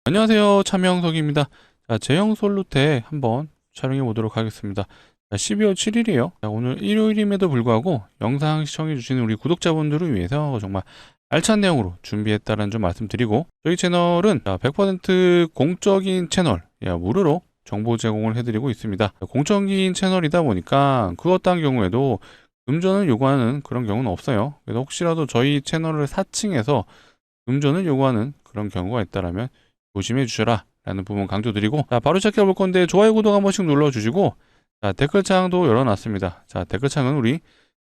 안녕하세요. 참여영석입니다. 자, 제형 솔루텍 한번 촬영해 보도록 하겠습니다. 자, 12월 7일이에요. 자, 오늘 일요일임에도 불구하고 영상 시청해 주시는 우리 구독자분들을 위해서 정말 알찬 내용으로 준비했다는 점 말씀드리고, 저희 채널은 100% 공적인 채널, 무료로 정보 제공을 해드리고 있습니다. 공적인 채널이다 보니까 그 어떤 경우에도 금전을 요구하는 그런 경우는 없어요. 그래서 혹시라도 저희 채널을 사칭해서 금전을 요구하는 그런 경우가 있다면 조심해 주셔라 라는 부분 강조드리고, 자, 바로 시작해 볼 건데 좋아요 구독 한 번씩 눌러주시고, 자, 댓글창도 열어놨습니다. 자, 댓글창은 우리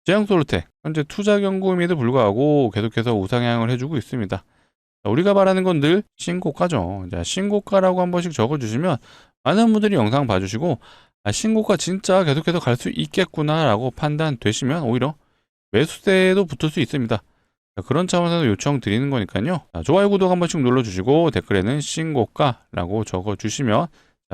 제형솔루텍 현재 투자 경고임에도 불구하고 계속해서 우상향을 해주고 있습니다. 자, 우리가 바라는 건 늘 신고가죠. 자, 신고가라고 한 번씩 적어주시면 많은 분들이 영상 봐주시고, 신고가 진짜 계속해서 갈 수 있겠구나 라고 판단되시면 오히려 매수세도 붙을 수 있습니다. 그런 차원에서 요청 드리는 거니까요. 좋아요, 구독 한 번씩 눌러주시고 댓글에는 신고가라고 적어주시면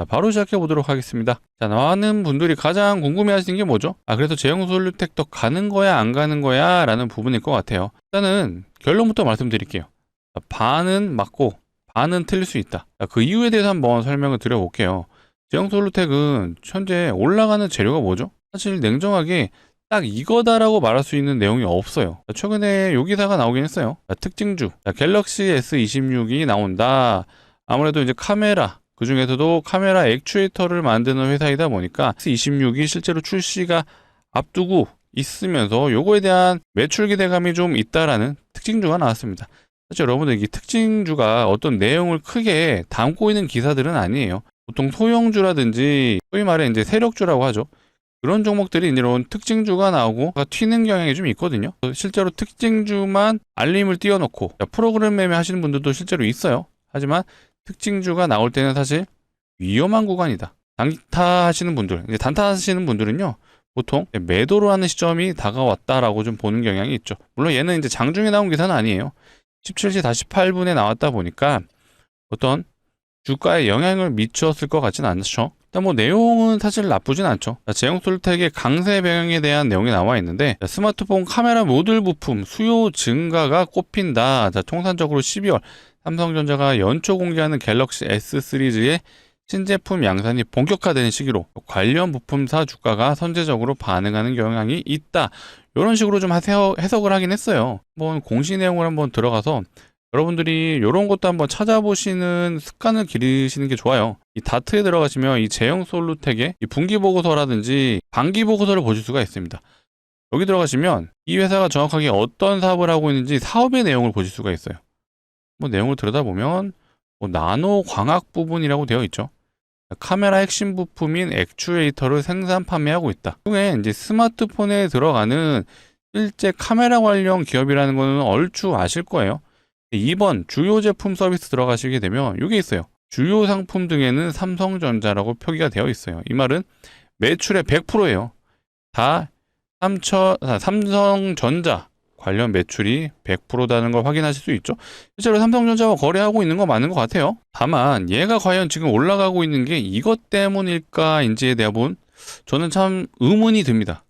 바로 시작해 보도록 하겠습니다. 자, 많은 분들이 가장 궁금해 하시는 게 뭐죠? 그래서 제형솔루텍 더 가는 거야, 안 가는 거야? 라는 부분일 것 같아요. 일단은 결론부터 말씀드릴게요. 반은 맞고 반은 틀릴 수 있다. 그 이유에 대해서 한번 설명을 드려볼게요. 제형솔루텍은 현재 올라가는 재료가 뭐죠? 사실 냉정하게 딱 이거다라고 말할 수 있는 내용이 없어요. 최근에 요 기사가 나오긴 했어요. 특징주 갤럭시 S26이 나온다. 아무래도 이제 카메라, 그 중에서도 카메라 액추에이터를 만드는 회사이다 보니까 S26이 실제로 출시가 앞두고 있으면서 요거에 대한 매출 기대감이 좀 있다라는 특징주가 나왔습니다. 사실 여러분들 이 특징주가 어떤 내용을 크게 담고 있는 기사들은 아니에요. 보통 소형주라든지 소위 말해 이제 세력주라고 하죠. 그런 종목들이 이런 특징주가 나오고 튀는 경향이 좀 있거든요. 실제로 특징주만 알림을 띄워놓고 프로그램 매매 하시는 분들도 실제로 있어요. 하지만 특징주가 나올 때는 사실 위험한 구간이다. 단타 하시는 분들, 이제 단타 하시는 분들은요, 보통 매도로 하는 시점이 다가왔다라고 좀 보는 경향이 있죠. 물론 얘는 이제 장중에 나온 기사는 아니에요. 17시 48분에 나왔다 보니까 어떤 주가에 영향을 미쳤을 것 같지는 않죠. 일단 뭐 내용은 사실 나쁘진 않죠. 제형솔루텍의 강세 병행에 대한 내용이 나와 있는데, 스마트폰 카메라 모듈 부품 수요 증가가 꼽힌다. 통산적으로 12월 삼성전자가 연초 공개하는 갤럭시 S 시리즈의 신제품 양산이 본격화되는 시기로 관련 부품사 주가가 선제적으로 반응하는 경향이 있다. 이런 식으로 좀 해석을 하긴 했어요. 한번 공시 내용을 한번 들어가서 여러분들이 이런 것도 한번 찾아보시는 습관을 기르시는 게 좋아요. 이 다트에 들어가시면 이 제형솔루텍의 이 분기 보고서라든지 반기 보고서를 보실 수가 있습니다. 여기 들어가시면 이 회사가 정확하게 어떤 사업을 하고 있는지 사업의 내용을 보실 수가 있어요. 뭐 내용을 들여다보면 나노 광학 부분이라고 되어 있죠. 카메라 핵심 부품인 액추에이터를 생산 판매하고 있다. 중에 이제 스마트폰에 들어가는 실제 카메라 관련 기업이라는 거는 얼추 아실 거예요. 2번 주요 제품 서비스 들어가시게 되면 이게 있어요. 주요 상품 등에는 삼성전자라고 표기가 되어 있어요. 이 말은 매출의 100%예요. 다 삼성전자 관련 매출이 100%다는 걸 확인하실 수 있죠. 실제로 삼성전자와 거래하고 있는 거 맞는 것 같아요. 다만 얘가 과연 지금 올라가고 있는 게 이것 때문일까인지에 대한 저는 참 의문이 듭니다.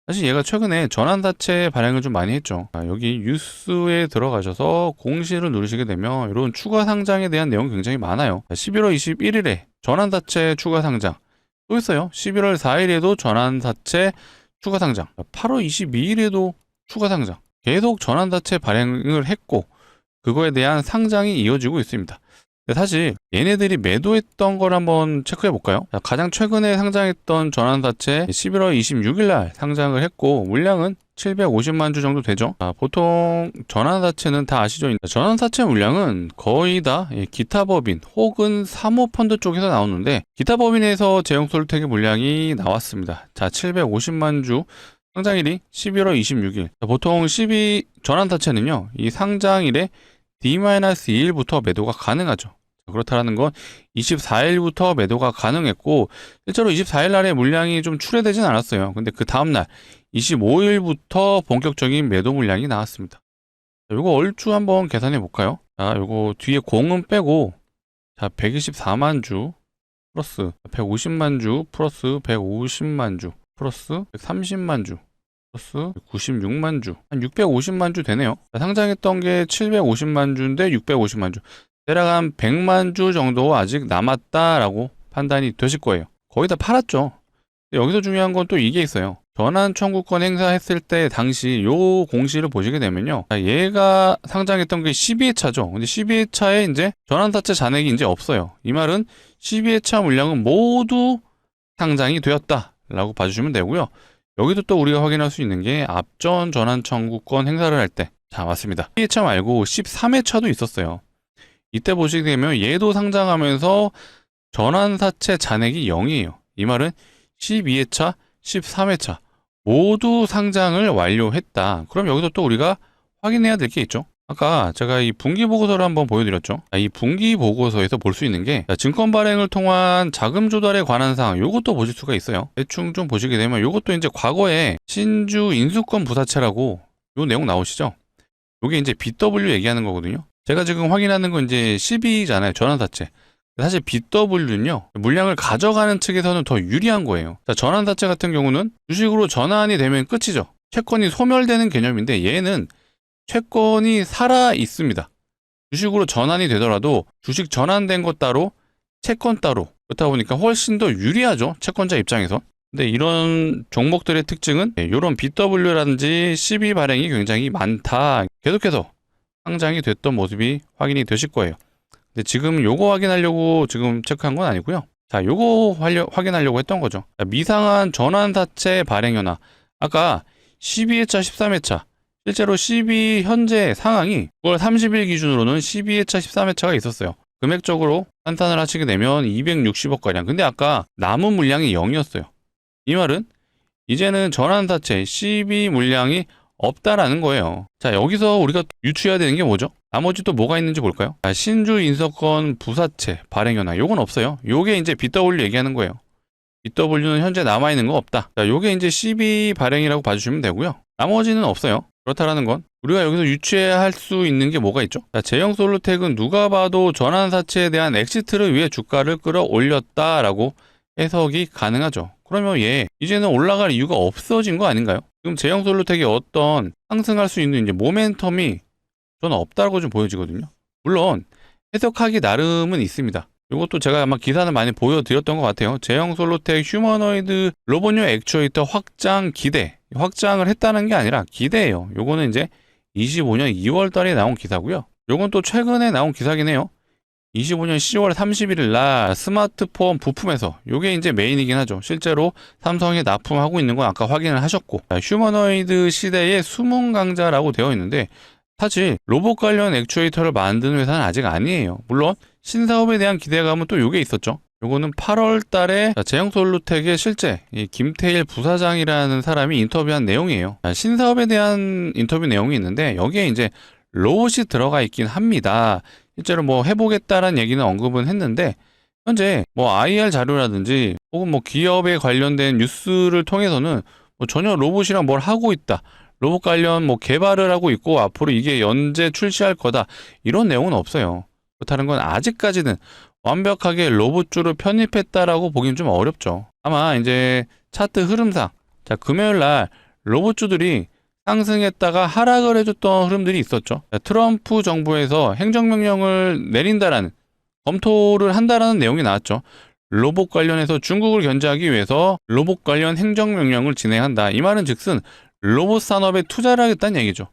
사실 얘가 최근에 전환사채 발행을 좀 많이 했죠. 여기 뉴스에 들어가셔서 공시를 누르시게 되면 이런 추가 상장에 대한 내용이 굉장히 많아요. 11월 21일에 전환사채 추가 상장 또 있어요. 11월 4일에도 전환사채 추가 상장, 8월 22일에도 추가 상장, 계속 전환사채 발행을 했고 그거에 대한 상장이 이어지고 있습니다. 사실 얘네들이 매도했던 걸 한번 체크해 볼까요? 가장 최근에 상장했던 전환사채 11월 26일 날 상장을 했고 물량은 750만 주 정도 되죠. 보통 전환사채는 다 아시죠? 전환사채 물량은 거의 다 기타법인 혹은 사모펀드 쪽에서 나오는데, 기타법인에서 제형솔루텍의 물량이 나왔습니다. 750만 주 상장일이 11월 26일. 보통 전환사채는요, 이 상장일에 D-2일부터 매도가 가능하죠. 그렇다는 건 24일부터 매도가 가능했고 실제로 24일 날에 물량이 좀 출회되진 않았어요. 근데 그 다음날 25일부터 본격적인 매도 물량이 나왔습니다. 이거 얼추 한번 계산해 볼까요? 이거 뒤에 공은 빼고 124만 주 플러스 150만 주 플러스 150만 주 플러스 130만 주 플러스 96만 주, 한 650만 주 되네요. 상장했던 게 750만 주인데 650만 주. 대략 한 100만 주 정도 아직 남았다라고 판단이 되실 거예요. 거의 다 팔았죠. 여기서 중요한 건 또 이게 있어요. 전환 청구권 행사했을 때 당시 요 공시를 보시게 되면요. 얘가 상장했던 게 12회차죠. 근데 12회차에 이제 전환사채 잔액이 이제 없어요. 이 말은 12회차 물량은 모두 상장이 되었다라고 봐주시면 되고요. 여기도 또 우리가 확인할 수 있는 게 앞전 전환 청구권 행사를 할 때, 자, 맞습니다. 12회차 말고 13회차도 있었어요. 이때 보시게 되면 얘도 상장하면서 전환사채 잔액이 0이에요. 이 말은 12회차, 13회차 모두 상장을 완료했다. 그럼 여기서 또 우리가 확인해야 될 게 있죠. 아까 제가 이 분기보고서를 한번 보여드렸죠. 이 분기보고서에서 볼 수 있는 게 증권 발행을 통한 자금 조달에 관한 사항, 요것도 보실 수가 있어요. 대충 좀 보시게 되면 요것도 이제 과거에 신주 인수권 부사채라고 요 내용 나오시죠. 요게 이제 BW 얘기하는 거거든요. 제가 지금 확인하는 건 이제 12잖아요. 전환사채. 사실 BW는요, 물량을 가져가는 측에서는 더 유리한 거예요. 자, 전환사채 같은 경우는 주식으로 전환이 되면 끝이죠. 채권이 소멸되는 개념인데 얘는 채권이 살아 있습니다. 주식으로 전환이 되더라도 주식 전환된 것 따로, 채권 따로. 그렇다 보니까 훨씬 더 유리하죠. 채권자 입장에서. 근데 이런 종목들의 특징은 이런 BW라든지 12 발행이 굉장히 많다. 계속해서 상장이 됐던 모습이 확인이 되실 거예요. 근데 지금 요거 확인하려고 지금 체크한 건 아니고요. 자, 요거 확인하려고 했던 거죠. 자, 미상한 전환사채 발행 현황. 아까 12회차, 13회차. 실제로 12 현재 상황이 9월 30일 기준으로는 12회차, 13회차가 있었어요. 금액적으로 환산을 하시게 되면 260억가량. 근데 아까 남은 물량이 0이었어요. 이 말은 이제는 전환사채 12 물량이 없다라는 거예요. 자, 여기서 우리가 유추해야 되는 게 뭐죠? 나머지 또 뭐가 있는지 볼까요? 자, 신주 인수권 부사채 발행 현황. 요건 없어요. 요게 이제 BW 얘기하는 거예요. BW는 현재 남아있는 거 없다. 자, 요게 이제 12 발행이라고 봐주시면 되고요. 나머지는 없어요. 그렇다라는 건 우리가 여기서 유추해야 할 수 있는 게 뭐가 있죠? 자, 제형솔루텍은 누가 봐도 전환사채에 대한 엑시트를 위해 주가를 끌어올렸다라고 해석이 가능하죠. 그러면 얘 이제는 올라갈 이유가 없어진 거 아닌가요? 지금 제형솔루텍이 어떤 상승할 수 있는 이제 모멘텀이 저는 없다고 좀 보여지거든요. 물론 해석하기 나름은 있습니다. 이것도 제가 아마 기사는 많이 보여드렸던 것 같아요. 제형솔루텍 휴머노이드 로봇용 액추에이터 확장 기대. 확장을 했다는 게 아니라 기대예요. 요거는 이제 25년 2월 달에 나온 기사고요. 요건 또 최근에 나온 기사긴 해요. 25년 10월 31일 날 스마트폰 부품에서 요게 이제 메인이긴 하죠. 실제로 삼성에 납품하고 있는 건 아까 확인을 하셨고, 휴머노이드 시대의 숨은 강자라고 되어 있는데 사실 로봇 관련 액추에이터를 만드는 회사는 아직 아니에요. 물론 신사업에 대한 기대감은 또 요게 있었죠. 요거는 8월 달에 제형솔루텍의 실제 이 김태일 부사장이라는 사람이 인터뷰한 내용이에요. 신사업에 대한 인터뷰 내용이 있는데 여기에 이제 로봇이 들어가 있긴 합니다. 실제로 뭐 해보겠다라는 얘기는 언급은 했는데 현재 뭐 IR 자료라든지 혹은 뭐 기업에 관련된 뉴스를 통해서는 뭐 전혀 로봇이랑 뭘 하고 있다. 로봇 관련 뭐 개발을 하고 있고 앞으로 이게 연재 출시할 거다. 이런 내용은 없어요. 그렇다는 건 아직까지는 완벽하게 로봇주를 편입했다라고 보기는 좀 어렵죠. 아마 이제 차트 흐름상 자, 금요일 날 로봇주들이 상승했다가 하락을 해줬던 흐름들이 있었죠. 자, 트럼프 정부에서 행정명령을 내린다라는 검토를 한다라는 내용이 나왔죠. 로봇 관련해서 중국을 견제하기 위해서 로봇 관련 행정명령을 진행한다. 이 말은 즉슨 로봇 산업에 투자를 하겠다는 얘기죠.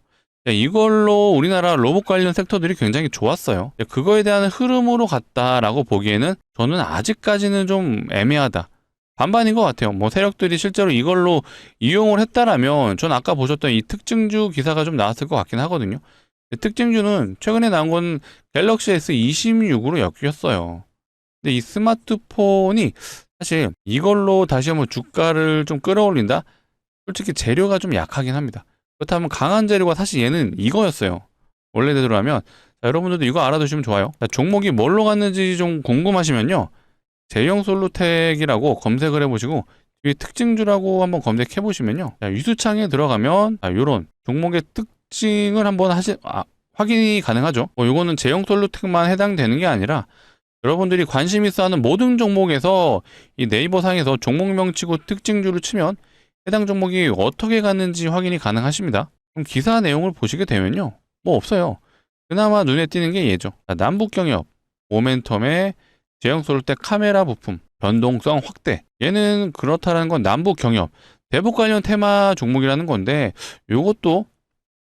이걸로 우리나라 로봇 관련 섹터들이 굉장히 좋았어요. 그거에 대한 흐름으로 갔다라고 보기에는 저는 아직까지는 좀 애매하다. 반반인 것 같아요. 뭐 세력들이 실제로 이걸로 이용을 했다라면 전 아까 보셨던 이 특징주 기사가 좀 나왔을 것 같긴 하거든요. 특징주는 최근에 나온 건 갤럭시 S26으로 엮였어요. 근데 이 스마트폰이 사실 이걸로 다시 한번 주가를 좀 끌어올린다? 솔직히 재료가 좀 약하긴 합니다. 그렇다면 강한 재료가 사실 얘는 이거였어요. 원래대로 하면 여러분들도 이거 알아두시면 좋아요. 종목이 뭘로 갔는지 좀 궁금하시면요. 제형솔루텍이라고 검색을 해보시고 뒤에 특징주라고 한번 검색해 보시면요. 유수창에 들어가면 이런 종목의 특징을 한번 확인이 가능하죠. 이거는 제형솔루텍만 해당되는 게 아니라 여러분들이 관심 있어 하는 모든 종목에서 이 네이버 상에서 종목명 치고 특징주를 치면 해당 종목이 어떻게 갔는지 확인이 가능하십니다. 그럼 기사 내용을 보시게 되면요. 뭐 없어요. 그나마 눈에 띄는 게 얘죠. 자, 남북경협, 모멘텀의 제형솔루텍 카메라 부품, 변동성 확대. 얘는 그렇다라는 건 남북경협, 대북 관련 테마 종목이라는 건데 요것도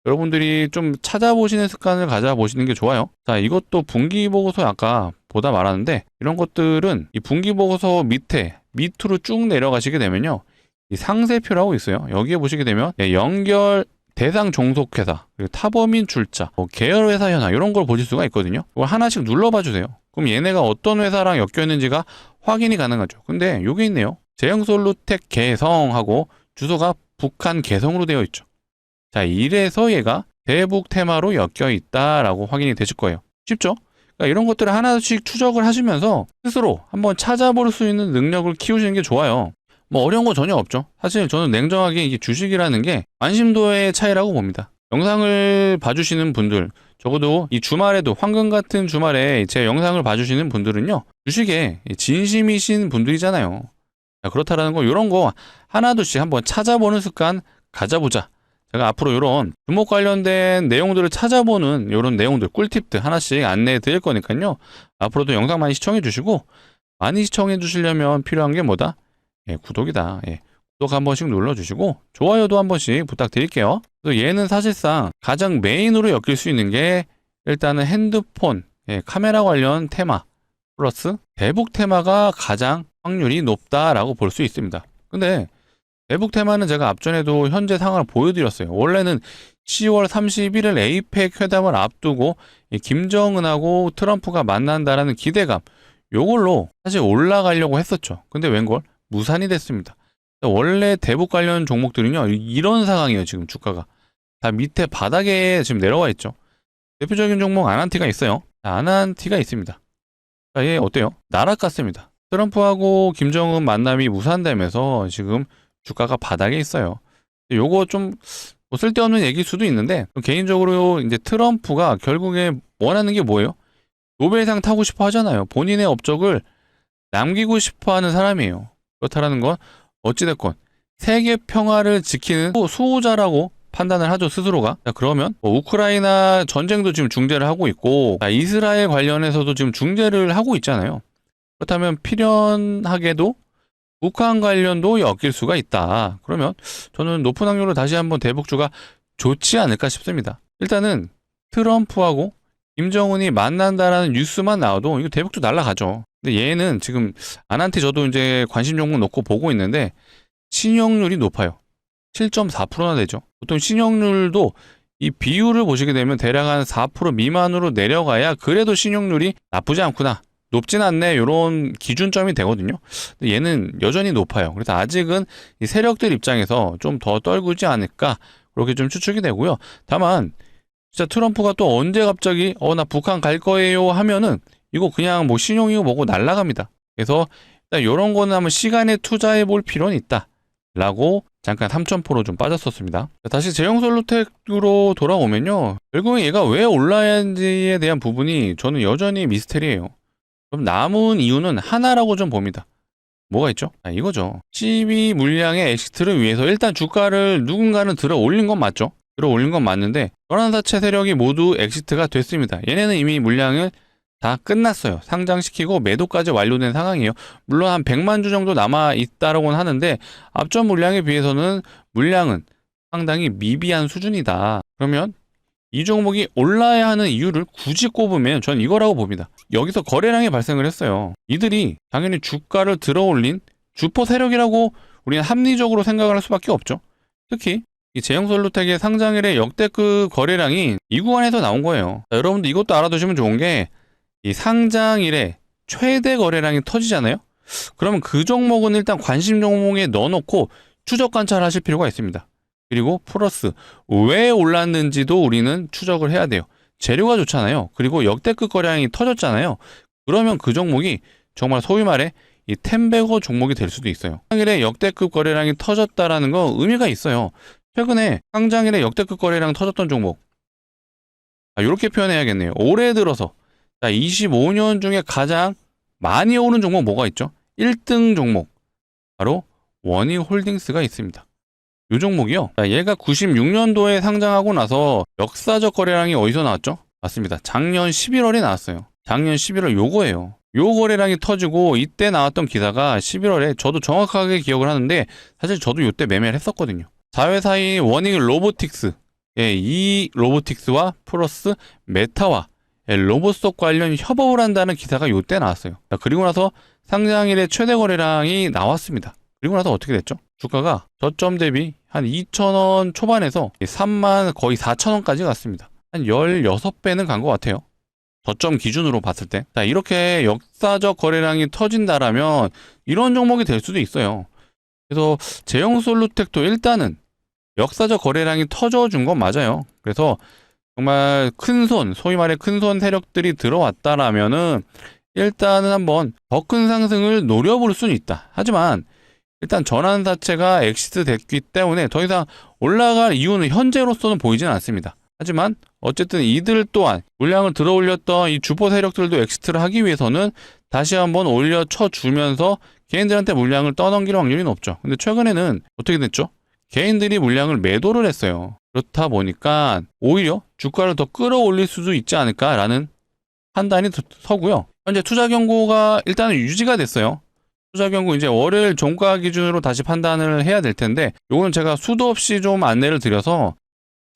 여러분들이 좀 찾아보시는 습관을 가져보시는 게 좋아요. 자, 이것도 분기보고서 아까 보다 말았는데 이런 것들은 이 분기보고서 밑으로 쭉 내려가시게 되면요. 이 상세표라고 있어요. 여기에 보시게 되면 연결 대상 종속회사, 그리고 타법인 출자, 계열회사 현황 이런 걸 보실 수가 있거든요. 이걸 하나씩 눌러봐 주세요. 그럼 얘네가 어떤 회사랑 엮여 있는지가 확인이 가능하죠. 근데 여기 있네요. 제형솔루텍 개성하고 주소가 북한 개성으로 되어 있죠. 자, 이래서 얘가 대북 테마로 엮여 있다라고 확인이 되실 거예요. 쉽죠? 그러니까 이런 것들을 하나씩 추적을 하시면서 스스로 한번 찾아볼 수 있는 능력을 키우시는 게 좋아요. 뭐 어려운 거 전혀 없죠. 사실 저는 냉정하게 이게 주식이라는 게 관심도의 차이라고 봅니다. 영상을 봐주시는 분들, 적어도 이 주말에도 황금 같은 주말에 제 영상을 봐주시는 분들은요, 주식에 진심이신 분들이잖아요. 자, 그렇다라는 거 이런 거 하나둘씩 한번 찾아보는 습관 가져보자. 제가 앞으로 이런 주목 관련된 내용들을 찾아보는 이런 내용들, 꿀팁들 하나씩 안내해 드릴 거니까요. 앞으로도 영상 많이 시청해 주시고, 많이 시청해 주시려면 필요한 게 뭐다? 구독이다. 구독 한 번씩 눌러주시고 좋아요도 한 번씩 부탁드릴게요. 그래서 얘는 사실상 가장 메인으로 엮일 수 있는 게 일단은 핸드폰, 카메라 관련 테마 플러스 대북 테마가 가장 확률이 높다라고 볼 수 있습니다. 근데 대북 테마는 제가 앞전에도 현재 상황을 보여드렸어요. 원래는 10월 31일 에이펙 회담을 앞두고 김정은하고 트럼프가 만난다라는 기대감, 요걸로 사실 올라가려고 했었죠. 근데 웬걸? 무산이 됐습니다. 원래 대북 관련 종목들은요, 이런 상황이에요. 지금 주가가 다 밑에 바닥에 지금 내려와 있죠. 대표적인 종목 아난티가 있어요. 아난티가 있습니다. 자, 얘 어때요? 날아갔습니다. 트럼프하고 김정은 만남이 무산되면서 지금 주가가 바닥에 있어요. 요거 좀 쓸데없는 얘기일 수도 있는데, 개인적으로 이제 트럼프가 결국에 원하는 게 뭐예요? 노벨상 타고 싶어 하잖아요. 본인의 업적을 남기고 싶어 하는 사람이에요. 그렇다라는 건 어찌됐건 세계 평화를 지키는 수호자라고 판단을 하죠, 스스로가. 자, 그러면 우크라이나 전쟁도 지금 중재를 하고 있고, 이스라엘 관련해서도 지금 중재를 하고 있잖아요. 그렇다면 필연하게도 북한 관련도 엮일 수가 있다. 그러면 저는 높은 확률로 다시 한번 대북주가 좋지 않을까 싶습니다. 일단은 트럼프하고 김정은이 만난다라는 뉴스만 나와도 이거 대북주 날아가죠. 근데 얘는 지금 아난티 저도 이제 관심 종목 놓고 보고 있는데 신용률이 높아요. 7.4%나 되죠. 보통 신용률도 이 비율을 보시게 되면 대략 한 4% 미만으로 내려가야 그래도 신용률이 나쁘지 않구나, 높진 않네, 이런 기준점이 되거든요. 근데 얘는 여전히 높아요. 그래서 아직은 이 세력들 입장에서 좀 더 떨구지 않을까, 그렇게 좀 추측이 되고요. 다만 진짜 트럼프가 또 언제 갑자기 나 북한 갈 거예요 하면은 이거 그냥 뭐 신용이고 뭐고 날라갑니다. 그래서 일단 이런 거는 한번 시간에 투자해 볼 필요는 있다 라고 잠깐 3,000% 좀 빠졌었습니다. 다시 제형솔루텍으로 돌아오면요, 결국에 얘가 왜 올라야 하는지에 대한 부분이 저는 여전히 미스테리예요. 그럼 남은 이유는 하나라고 좀 봅니다. 뭐가 있죠? 이거죠. 12 물량의 엑시트를 위해서 일단 주가를 누군가는 들어 올린 건 맞죠? 들어 올린 건 맞는데 전환사채 세력이 모두 엑시트가 됐습니다. 얘네는 이미 물량을 다 끝났어요. 상장시키고 매도까지 완료된 상황이에요. 물론 한 100만 주 정도 남아 있다라고는 하는데 앞전 물량에 비해서는 물량은 상당히 미비한 수준이다. 그러면 이 종목이 올라야 하는 이유를 굳이 꼽으면 전 이거라고 봅니다. 여기서 거래량이 발생을 했어요. 이들이 당연히 주가를 들어올린 주포 세력이라고 우리는 합리적으로 생각을 할 수밖에 없죠. 특히 이 제형솔루텍의 상장일의 역대급 거래량이 이 구간에서 나온 거예요. 자, 여러분들 이것도 알아두시면 좋은 게, 이 상장일에 최대 거래량이 터지잖아요. 그러면 그 종목은 일단 관심 종목에 넣어놓고 추적 관찰하실 필요가 있습니다. 그리고 플러스 왜 올랐는지도 우리는 추적을 해야 돼요. 재료가 좋잖아요. 그리고 역대급 거래량이 터졌잖아요. 그러면 그 종목이 정말 소위 말해 이 텐베거 종목이 될 수도 있어요. 상장일에 역대급 거래량이 터졌다라는 거 의미가 있어요. 최근에 상장일에 역대급 거래량 터졌던 종목, 이렇게 표현해야겠네요. 올해 들어서 25년 중에 가장 많이 오른 종목 뭐가 있죠? 1등 종목, 바로 원희홀딩스가 있습니다. 이 종목이요, 얘가 96년도에 상장하고 나서 역사적 거래량이 어디서 나왔죠? 맞습니다. 작년 11월에 나왔어요. 작년 11월 요거예요. 요 거래량이 터지고 이때 나왔던 기사가 11월에 저도 정확하게 기억을 하는데 사실 저도 요때 매매를 했었거든요. 자회사인 워닝 로보틱스, 이 로보틱스와 플러스 메타와 로보석 관련 협업을 한다는 기사가 요때 나왔어요. 그리고 나서 상장일에 최대 거래량이 나왔습니다. 그리고 나서 어떻게 됐죠? 주가가 저점 대비 한 2,000원 초반에서 3만 거의 4,000원까지 갔습니다. 한 16배는 간 것 같아요. 저점 기준으로 봤을 때. 자, 이렇게 역사적 거래량이 터진다라면 이런 종목이 될 수도 있어요. 그래서 제형솔루텍도 일단은 역사적 거래량이 터져준 건 맞아요. 그래서 정말 큰 손, 소위 말해 큰 손 세력들이 들어왔다라면은 일단은 한번 더 큰 상승을 노려볼 수는 있다. 하지만 일단 전환 자체가 엑시트 됐기 때문에 더 이상 올라갈 이유는 현재로서는 보이지는 않습니다. 하지만 어쨌든 이들 또한 물량을 들어 올렸던 이 주포 세력들도 엑시트를 하기 위해서는 다시 한번 올려 쳐주면서 개인들한테 물량을 떠넘길 확률이 높죠. 근데 최근에는 어떻게 됐죠? 개인들이 물량을 매도를 했어요. 그렇다 보니까 오히려 주가를 더 끌어올릴 수도 있지 않을까라는 판단이 서고요. 현재 투자 경고가 일단은 유지가 됐어요. 투자 경고 이제 월요일 종가 기준으로 다시 판단을 해야 될 텐데 요거는 제가 수도 없이 좀 안내를 드려서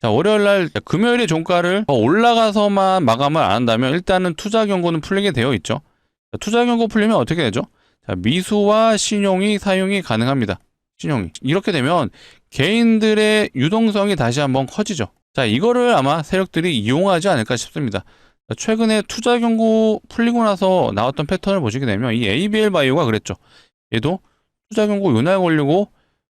자, 월요일날 금요일에 종가를 더 올라가서만 마감을 안 한다면 일단은 투자 경고는 풀리게 되어 있죠. 자, 투자 경고 풀리면 어떻게 되죠? 자, 미수와 신용이 사용이 가능합니다. 신용이. 이렇게 되면 개인들의 유동성이 다시 한번 커지죠. 자, 이거를 아마 세력들이 이용하지 않을까 싶습니다. 자, 최근에 투자 경고 풀리고 나서 나왔던 패턴을 보시게 되면 이 ABL 바이오가 그랬죠. 얘도 투자 경고 요날 걸리고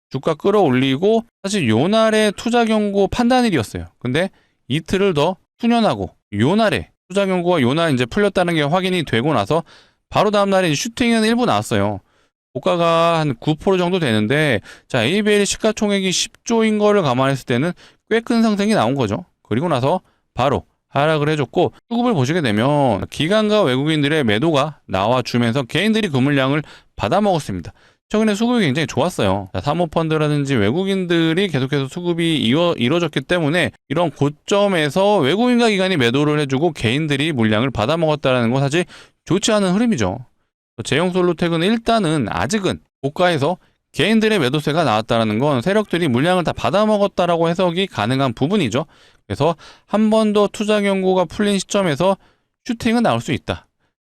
주가 끌어올리고 사실 요날에 투자 경고 판단일이었어요. 근데 이틀을 더 후년하고 요날에 투자 경고가 요날 이제 풀렸다는 게 확인이 되고 나서 바로 다음날에 슈팅은 일부 나왔어요. 고가가 한 9% 정도 되는데 자, ABL 시가총액이 10조인 거를 감안했을 때는 꽤 큰 상승이 나온 거죠. 그리고 나서 바로 하락을 해줬고 수급을 보시게 되면 기관과 외국인들의 매도가 나와주면서 개인들이 그 물량을 받아먹었습니다. 최근에 수급이 굉장히 좋았어요. 사모펀드라든지 외국인들이 계속해서 수급이 이루어졌기 때문에 이런 고점에서 외국인과 기관이 매도를 해주고 개인들이 물량을 받아먹었다는 건 사실 좋지 않은 흐름이죠. 제형솔루텍은 일단은 아직은 고가에서 개인들의 매도세가 나왔다는 건 세력들이 물량을 다 받아먹었다라고 해석이 가능한 부분이죠. 그래서 한 번 더 투자 경고가 풀린 시점에서 슈팅은 나올 수 있다.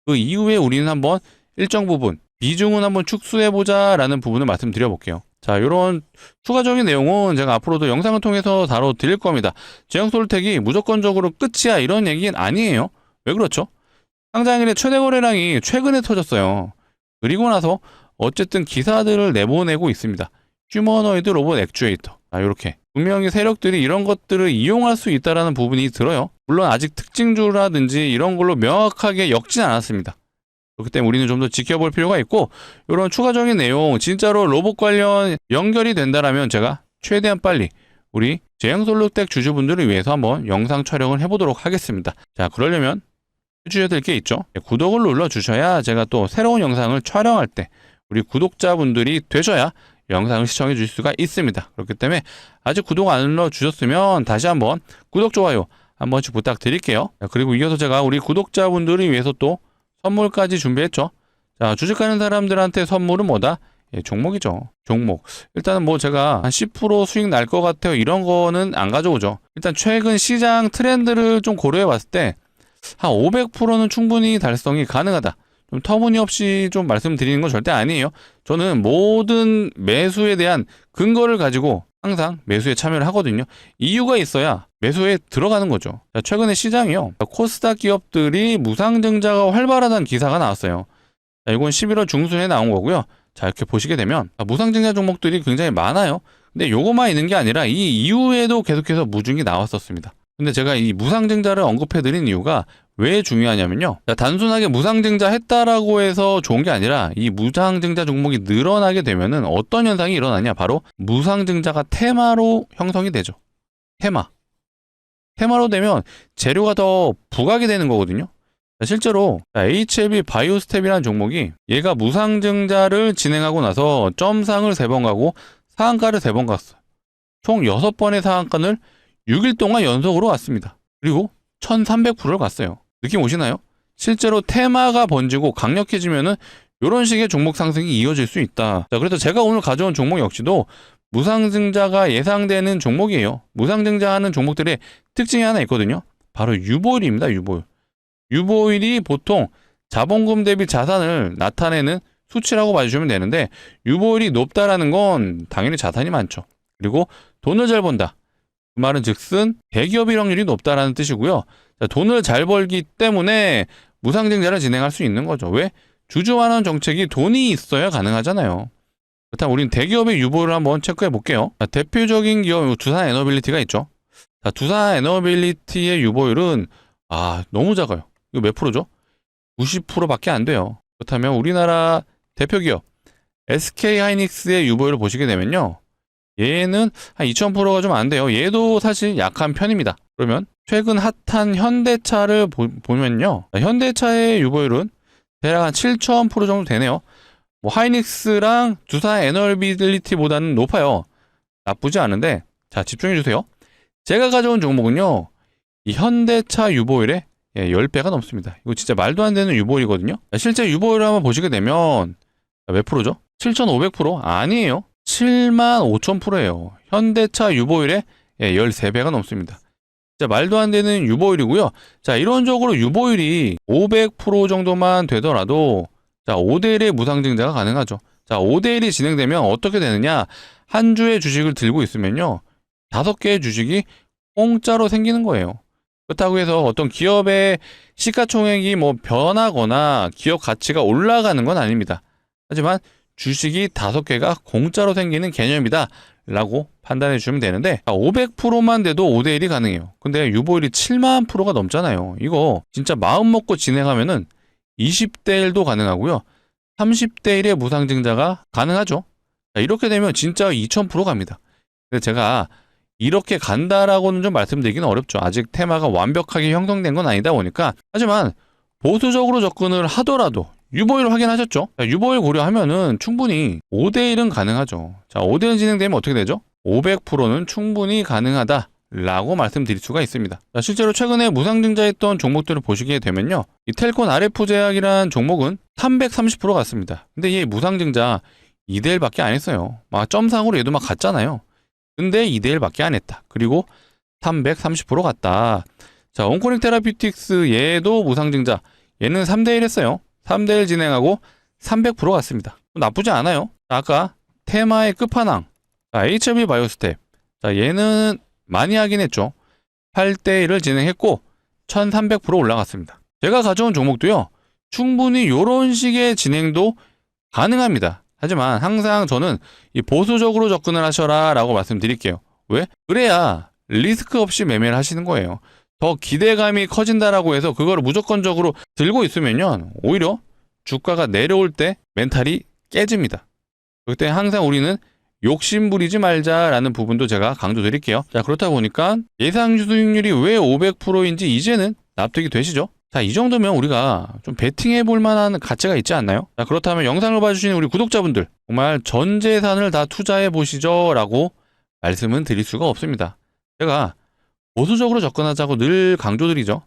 그 이후에 우리는 한번 일정 부분 비중은 한번 축소해보자라는 부분을 말씀드려볼게요. 자, 이런 추가적인 내용은 제가 앞으로도 영상을 통해서 다뤄드릴 겁니다. 제형솔루텍이 무조건적으로 끝이야 이런 얘기는 아니에요. 왜 그렇죠? 상장일의 최대 거래량이 최근에 터졌어요. 그리고 나서 어쨌든 기사들을 내보내고 있습니다. 휴머노이드 로봇 액추에이터. 이렇게 분명히 세력들이 이런 것들을 이용할 수 있다는 부분이 들어요. 물론 아직 특징주라든지 이런 걸로 명확하게 엮진 않았습니다. 그렇기 때문에 우리는 좀 더 지켜볼 필요가 있고 이런 추가적인 내용 진짜로 로봇 관련 연결이 된다라면 제가 최대한 빨리 우리 제형솔루텍 주주분들을 위해서 한번 영상 촬영을 해보도록 하겠습니다. 자, 그러려면 해주셔야 될 게 있죠. 구독을 눌러주셔야 제가 또 새로운 영상을 촬영할 때 우리 구독자분들이 되셔야 영상을 시청해 주실 수가 있습니다. 그렇기 때문에 아직 구독 안 눌러주셨으면 다시 한번 구독, 좋아요 한 번씩 부탁드릴게요. 그리고 이어서 제가 우리 구독자분들을 위해서 또 선물까지 준비했죠. 자, 주식하는 사람들한테 선물은 뭐다? 종목이죠. 종목. 일단은 뭐 제가 한 10% 수익 날 것 같아요. 이런 거는 안 가져오죠. 일단 최근 시장 트렌드를 좀 고려해 봤을 때 한 500%는 충분히 달성이 가능하다. 좀 터무니없이 좀 말씀드리는 건 절대 아니에요. 저는 모든 매수에 대한 근거를 가지고 항상 매수에 참여를 하거든요. 이유가 있어야 매수에 들어가는 거죠. 자, 최근에 시장이요. 코스닥 기업들이 무상증자가 활발하다는 기사가 나왔어요. 자, 이건 11월 중순에 나온 거고요. 자, 이렇게 보시게 되면 무상증자 종목들이 굉장히 많아요. 근데 요것만 있는 게 아니라 이 이후에도 계속해서 무중이 나왔었습니다. 근데 제가 이 무상증자를 언급해드린 이유가 왜 중요하냐면요. 단순하게 무상증자 했다라고 해서 좋은 게 아니라 이 무상증자 종목이 늘어나게 되면은 어떤 현상이 일어나냐. 바로 무상증자가 테마로 형성이 되죠. 테마로 되면 재료가 더 부각이 되는 거거든요. 실제로 HLB 바이오스텝이라는 종목이 얘가 무상증자를 진행하고 나서 점상을 3번 가고 상한가를 3번 갔어요. 총 6번의 상한가를 6일 동안 연속으로 왔습니다. 그리고 1300%를 갔어요. 느낌 오시나요? 실제로 테마가 번지고 강력해지면은 이런 식의 종목 상승이 이어질 수 있다. 자, 그래서 제가 오늘 가져온 종목 역시도 무상증자가 예상되는 종목이에요. 무상증자하는 종목들의 특징이 하나 있거든요. 바로 유보율입니다. 유보율. 유보율이 보통 자본금 대비 자산을 나타내는 수치라고 봐주시면 되는데, 유보율이 높다라는 건 당연히 자산이 많죠. 그리고 돈을 잘 번다. 그 말은 즉슨 대기업 일확률이 높다라는 뜻이고요. 자, 돈을 잘 벌기 때문에 무상증자를 진행할 수 있는 거죠. 왜? 주주환원 정책이 돈이 있어야 가능하잖아요. 그렇다면 우리는 대기업의 유보율을 한번 체크해 볼게요. 자, 대표적인 기업 두산 에너빌리티가 있죠. 자, 두산 에너빌리티의 유보율은 너무 작아요. 이거 몇 프로죠? 90%밖에 안 돼요. 그렇다면 우리나라 대표 기업 SK하이닉스의 유보율을 보시게 되면요. 얘는 한 2000%가 좀 안 돼요. 얘도 사실 약한 편입니다. 그러면 최근 핫한 현대차를 보면요. 현대차의 유보율은 대략 한 7000% 정도 되네요. 뭐 하이닉스랑 두산 에너빌리티보다는 높아요. 나쁘지 않은데, 자, 집중해 주세요. 제가 가져온 종목은요, 이 현대차 유보율의 10배가 넘습니다. 이거 진짜 말도 안 되는 유보율이거든요. 실제 유보율을 한번 보시게 되면 몇 프로죠? 7500%? 아니에요. 75000%예요. 현대차 유보율의 13배가 넘습니다. 진짜 말도 안 되는 유보율이고요. 자, 이론적으로 유보율이 500% 정도만 되더라도, 자, 5대1의 무상증자가 가능하죠. 자, 5대1이 진행되면 어떻게 되느냐? 한 주의 주식을 들고 있으면요, 5개의 주식이 공짜로 생기는 거예요. 그렇다고 해서 어떤 기업의 시가총액이 뭐 변하거나 기업 가치가 올라가는 건 아닙니다. 하지만 주식이 5개가 공짜로 생기는 개념이다 라고 판단해 주시면 되는데, 500%만 돼도 5대1이 가능해요. 근데 유보율이 7만 %가 넘잖아요. 이거 진짜 마음 먹고 진행하면은 20대1도 가능하고요, 30대1의 무상증자가 가능하죠. 자, 이렇게 되면 진짜 2000% 갑니다. 근데 제가 이렇게 간다라고는 좀 말씀드리기는 어렵죠. 아직 테마가 완벽하게 형성된 건 아니다 보니까. 하지만 보수적으로 접근을 하더라도 유보율 확인하셨죠? 자, 유보율 고려하면은 충분히 5대1은 가능하죠. 자, 5대1 진행되면 어떻게 되죠? 500%는 충분히 가능하다 라고 말씀드릴 수가 있습니다. 자, 실제로 최근에 무상증자했던 종목들을 보시게 되면요, 이 텔콘 RF제약이라는 종목은 330% 갔습니다. 근데 얘 무상증자 2대1 밖에 안 했어요. 막 점상으로 얘도 막 갔잖아요. 근데 2대1 밖에 안 했다. 그리고 330% 갔다. 자, 온코닉 테라피틱스 얘도 무상증자. 얘는 3대1 했어요. 3대1 진행하고 300% 갔습니다. 나쁘지 않아요. 자, 아까 테마의 끝판왕. 자, HLB 바이오스텝. 자, 얘는 많이 하긴 했죠. 8대1을 진행했고 1300% 올라갔습니다. 제가 가져온 종목도요, 충분히 이런 식의 진행도 가능합니다. 하지만 항상 저는 이 보수적으로 접근을 하셔라 라고 말씀드릴게요. 왜? 그래야 리스크 없이 매매를 하시는 거예요. 더 기대감이 커진다라고 해서 그거를 무조건적으로 들고 있으면요, 오히려 주가가 내려올 때 멘탈이 깨집니다. 그때 항상 우리는 욕심 부리지 말자라는 부분도 제가 강조드릴게요. 자, 그렇다 보니까 예상 수익률이 왜 500%인지 이제는 납득이 되시죠? 자, 이 정도면 우리가 좀 베팅해 볼 만한 가치가 있지 않나요? 자, 그렇다면 영상을 봐주시는 우리 구독자분들, 정말 전 재산을 다 투자해 보시죠 라고 말씀은 드릴 수가 없습니다. 제가 보수적으로 접근하자고 늘 강조드리죠.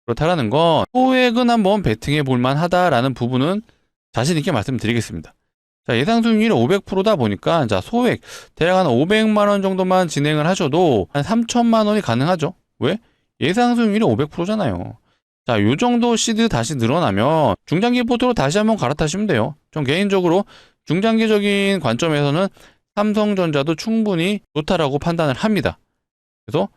그렇다라는 건 소액은 한번 베팅해 볼 만하다라는 부분은 자신 있게 말씀드리겠습니다. 자, 예상 수익률이 500%다 보니까, 자, 소액 대략 한 500만 원 정도만 진행을 하셔도 한 3천만 원이 가능하죠. 왜? 예상 수익률이 500%잖아요. 자, 요 정도 시드 다시 늘어나면 중장기 포트로 다시 한번 갈아타시면 돼요. 전 개인적으로 중장기적인 관점에서는 삼성전자도 충분히 좋다라고 판단을 합니다. 그래서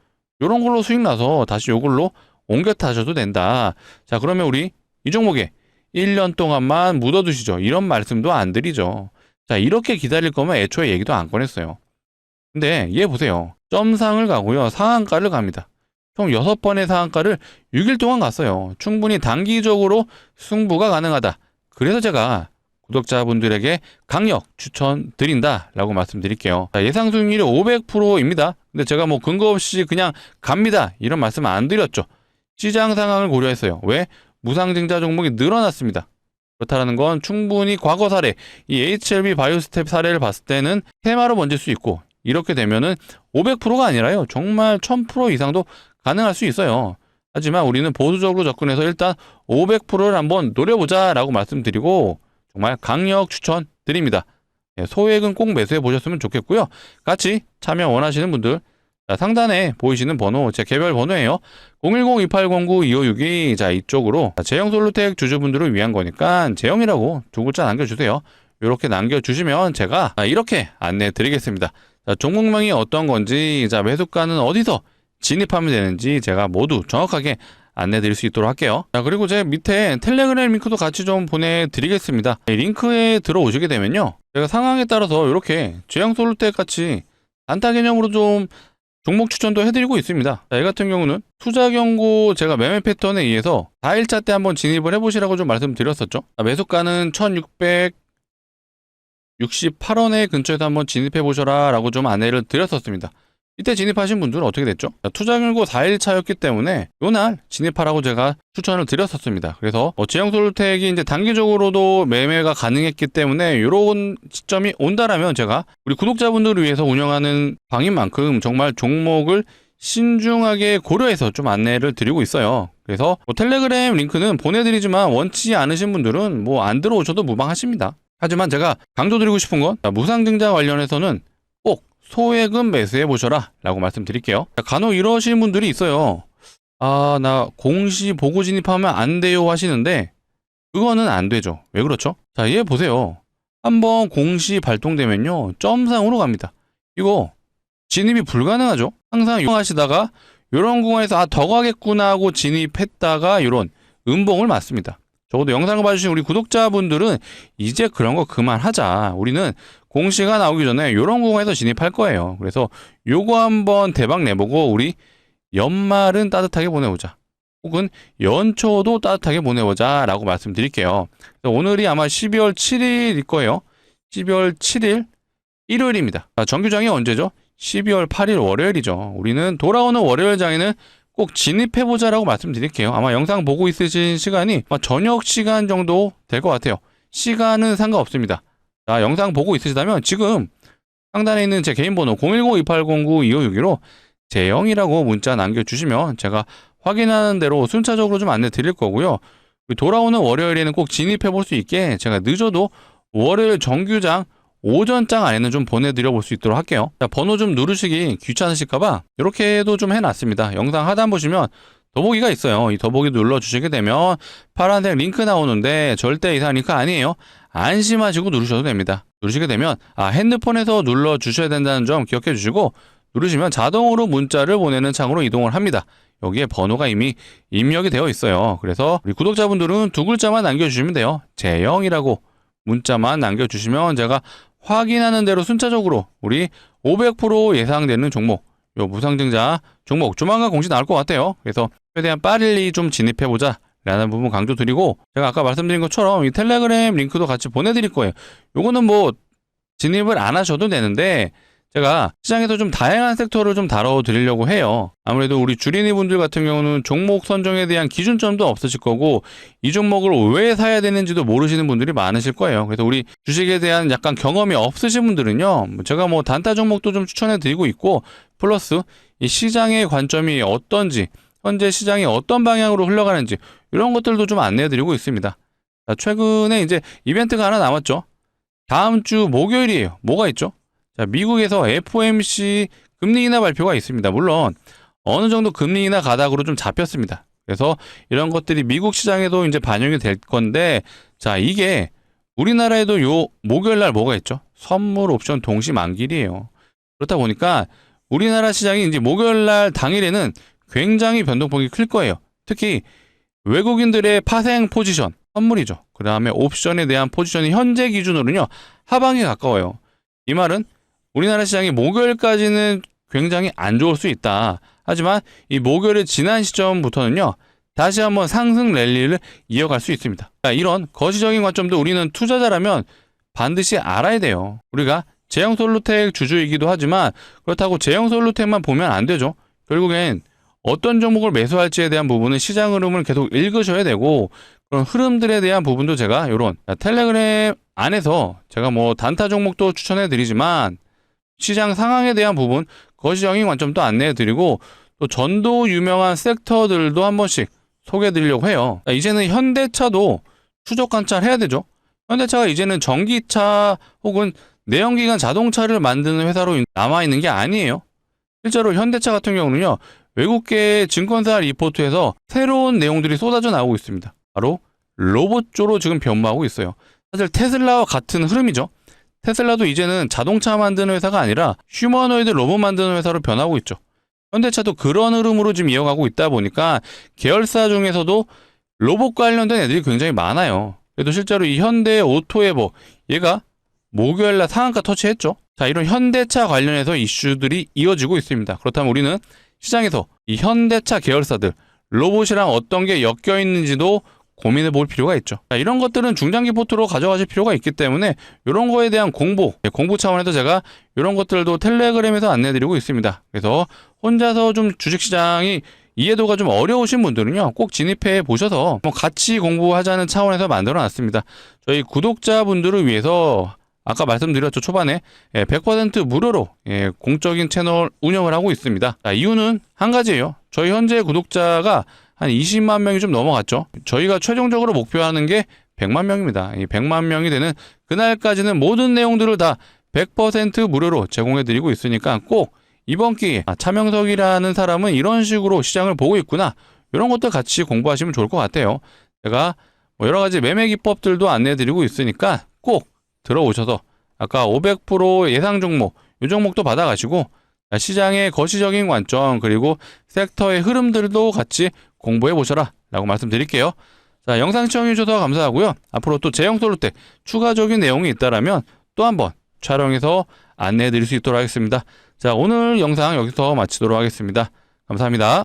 요런 걸로 수익 나서 다시 요걸로 옮겨 타셔도 된다. 자, 그러면 우리 이 종목에 1년 동안만 묻어두시죠. 이런 말씀도 안 드리죠. 자, 이렇게 기다릴 거면 애초에 얘기도 안 꺼냈어요. 근데 얘 보세요. 점상을 가고요, 상한가를 갑니다. 총 6번의 상한가를 6일 동안 갔어요. 충분히 단기적으로 승부가 가능하다. 그래서 제가 구독자분들에게 강력 추천드린다 라고 말씀드릴게요. 자, 예상 수익률이 500%입니다. 근데 제가 뭐 근거 없이 그냥 갑니다 이런 말씀 안 드렸죠. 시장 상황을 고려했어요. 왜? 무상증자 종목이 늘어났습니다. 그렇다는 건 충분히 과거 사례, 이 HLB 바이오스텝 사례를 봤을 때는 테마로 번질 수 있고, 이렇게 되면은 500%가 아니라요, 정말 1000% 이상도 가능할 수 있어요. 하지만 우리는 보수적으로 접근해서 일단 500%를 한번 노려보자 라고 말씀드리고 정말 강력 추천드립니다. 소액은 꼭 매수해 보셨으면 좋겠고요. 같이 참여 원하시는 분들 상단에 보이시는 번호 제 개별 번호예요. 010-2809-2562. 자, 이쪽으로 제형솔루텍 주주분들을 위한 거니까 제형이라고 두 글자 남겨주세요. 이렇게 남겨주시면 제가 이렇게 안내해 드리겠습니다. 자, 종목명이 어떤 건지, 자, 매수가는 어디서 진입하면 되는지 제가 모두 정확하게 안내 드릴 수 있도록 할게요. 자, 그리고 제 밑에 텔레그램 링크도 같이 좀 보내드리겠습니다. 링크에 들어오시게 되면요, 제가 상황에 따라서 이렇게 제형솔루텍 같이 단타 개념으로 좀 종목 추천도 해드리고 있습니다. 자, 이 같은 경우는 투자 경고 제가 매매 패턴에 의해서 4일차 때 한번 진입을 해보시라고 좀 말씀드렸었죠. 매수가는 1668원에 근처에서 한번 진입해보셔라 라고 좀 안내를 드렸었습니다. 이때 진입하신 분들은 어떻게 됐죠? 투자 경고 4일차였기 때문에 요날 진입하라고 제가 추천을 드렸었습니다. 그래서 제형솔루텍이 이제 단기적으로도 매매가 가능했기 때문에 요런 시점이 온다라면 제가 우리 구독자분들을 위해서 운영하는 방인 만큼 정말 종목을 신중하게 고려해서 좀 안내를 드리고 있어요. 그래서 텔레그램 링크는 보내드리지만 원치 않으신 분들은 안 들어오셔도 무방하십니다. 하지만 제가 강조드리고 싶은 건 무상증자 관련해서는 꼭 소액은 매수해 보셔라 라고 말씀드릴게요. 간혹 이러시는 분들이 있어요. 나 공시 보고 진입하면 안 돼요 하시는데 그거는 안 되죠. 왜 그렇죠? 자, 얘 보세요. 한번 공시 발동되면요, 점상으로 갑니다. 이거 진입이 불가능하죠. 항상 이용하시다가 이런 구간에서 더 가겠구나 하고 진입했다가 이런 음봉을 맞습니다. 적어도 영상을 봐주신 우리 구독자분들은 이제 그런 거 그만하자. 우리는 공시가 나오기 전에 이런 구간에서 진입할 거예요. 그래서 요거 한번 대박 내보고 우리 연말은 따뜻하게 보내보자. 혹은 연초도 따뜻하게 보내보자 라고 말씀드릴게요. 오늘이 아마 12월 7일일 거예요. 12월 7일 일요일입니다. 정규장이 언제죠? 12월 8일 월요일이죠. 우리는 돌아오는 월요일 장에는 꼭 진입해보자라고 말씀드릴게요. 아마 영상 보고 있으신 시간이 저녁 시간 정도 될 것 같아요. 시간은 상관없습니다. 자, 영상 보고 있으시다면 지금 상단에 있는 제 개인 번호 010-2809-2562로 제형이라고 문자 남겨주시면 제가 확인하는 대로 순차적으로 좀 안내 드릴 거고요. 돌아오는 월요일에는 꼭 진입해볼 수 있게 제가 늦어도 월요일 정규장 오전장 안에는 좀 보내드려 볼 수 있도록 할게요. 자, 번호 좀 누르시기 귀찮으실까봐 이렇게도 좀 해놨습니다. 영상 하단 보시면 더보기가 있어요. 이 더보기 눌러주시게 되면 파란색 링크 나오는데 절대 이상한 링크 아니에요. 안심하시고 누르셔도 됩니다. 누르시게 되면 핸드폰에서 눌러주셔야 된다는 점 기억해 주시고 누르시면 자동으로 문자를 보내는 창으로 이동을 합니다. 여기에 번호가 이미 입력이 되어 있어요. 그래서 우리 구독자분들은 두 글자만 남겨주시면 돼요. 제형이라고 문자만 남겨주시면 제가 확인하는 대로 순차적으로 우리 500% 예상되는 종목, 요 무상증자 종목 조만간 공시 나올 것 같아요. 그래서 최대한 빨리 좀 진입해보자 라는 부분 강조 드리고, 제가 아까 말씀드린 것처럼 이 텔레그램 링크도 같이 보내드릴 거예요. 요거는 진입을 안 하셔도 되는데 제가 시장에서 좀 다양한 섹터를 좀 다뤄드리려고 해요. 아무래도 우리 주린이 분들 같은 경우는 종목 선정에 대한 기준점도 없으실 거고 이 종목을 왜 사야 되는지도 모르시는 분들이 많으실 거예요. 그래서 우리 주식에 대한 약간 경험이 없으신 분들은요, 제가 단타 종목도 좀 추천해드리고 있고 플러스 이 시장의 관점이 어떤지, 현재 시장이 어떤 방향으로 흘러가는지 이런 것들도 좀 안내해드리고 있습니다. 자, 최근에 이제 이벤트가 하나 남았죠. 다음 주 목요일이에요. 뭐가 있죠? 자, 미국에서 FOMC 금리 인하 발표가 있습니다. 물론 어느 정도 금리 인하 가닥으로 좀 잡혔습니다. 그래서 이런 것들이 미국 시장에도 이제 반영이 될 건데, 자, 이게 우리나라에도 요 목요일 날 뭐가 있죠? 선물 옵션 동시 만기일이에요. 그렇다 보니까 우리나라 시장이 이제 목요일 날 당일에는 굉장히 변동폭이 클 거예요. 특히 외국인들의 파생 포지션, 선물이죠. 그 다음에 옵션에 대한 포지션이 현재 기준으로는요, 하방에 가까워요. 이 말은 우리나라 시장이 목요일까지는 굉장히 안 좋을 수 있다. 하지만 이 목요일의 지난 시점부터는요, 다시 한번 상승 랠리를 이어갈 수 있습니다. 자, 이런 거시적인 관점도 우리는 투자자라면 반드시 알아야 돼요. 우리가 제형솔루텍 주주이기도 하지만 그렇다고 제형솔루텍만 보면 안 되죠. 결국엔 어떤 종목을 매수할지에 대한 부분은 시장 흐름을 계속 읽으셔야 되고, 그런 흐름들에 대한 부분도 제가 이런 텔레그램 안에서 제가 단타 종목도 추천해 드리지만 시장 상황에 대한 부분, 거시적인 관점도 안내해 드리고 또 전도 유명한 섹터들도 한 번씩 소개해 드리려고 해요. 이제는 현대차도 추적 관찰해야 되죠. 현대차가 이제는 전기차 혹은 내연기관 자동차를 만드는 회사로 남아있는 게 아니에요. 실제로 현대차 같은 경우는요, 외국계 증권사 리포트에서 새로운 내용들이 쏟아져 나오고 있습니다. 바로 로봇조로 지금 변모하고 있어요. 사실 테슬라와 같은 흐름이죠. 테슬라도 이제는 자동차 만드는 회사가 아니라 휴머노이드 로봇 만드는 회사로 변하고 있죠. 현대차도 그런 흐름으로 지금 이어가고 있다 보니까 계열사 중에서도 로봇 관련된 애들이 굉장히 많아요. 그래도 실제로 이 현대 오토에버, 얘가 목요일날 상한가 터치했죠. 자, 이런 현대차 관련해서 이슈들이 이어지고 있습니다. 그렇다면 우리는 시장에서 이 현대차 계열사들, 로봇이랑 어떤 게 엮여 있는지도 고민해 볼 필요가 있죠. 자, 이런 것들은 중장기 포트로 가져가실 필요가 있기 때문에 이런 거에 대한 공부 차원에서 제가 이런 것들도 텔레그램에서 안내드리고 있습니다. 그래서 혼자서 좀 주식시장이 이해도가 좀 어려우신 분들은요, 꼭 진입해 보셔서 같이 공부하자는 차원에서 만들어 놨습니다. 저희 구독자분들을 위해서 아까 말씀드렸죠, 초반에 100% 무료로 공적인 채널 운영을 하고 있습니다. 자, 이유는 한 가지예요. 저희 현재 구독자가 한 20만 명이 좀 넘어갔죠. 저희가 최종적으로 목표하는 게 100만 명입니다. 이 100만 명이 되는 그날까지는 모든 내용들을 다 100% 무료로 제공해드리고 있으니까 꼭 이번 기회에 차명석이라는 사람은 이런 식으로 시장을 보고 있구나, 이런 것들 같이 공부하시면 좋을 것 같아요. 제가 여러 가지 매매 기법들도 안내해드리고 있으니까 꼭 들어오셔서 아까 500% 예상 종목, 이 종목도 받아가시고 시장의 거시적인 관점 그리고 섹터의 흐름들도 같이 공부해 보셔라 라고 말씀드릴게요. 자, 영상 시청해 주셔서 감사하고요. 앞으로 또 제형솔루텍 추가적인 내용이 있다라면 또 한번 촬영해서 안내해 드릴 수 있도록 하겠습니다. 자, 오늘 영상 여기서 마치도록 하겠습니다. 감사합니다.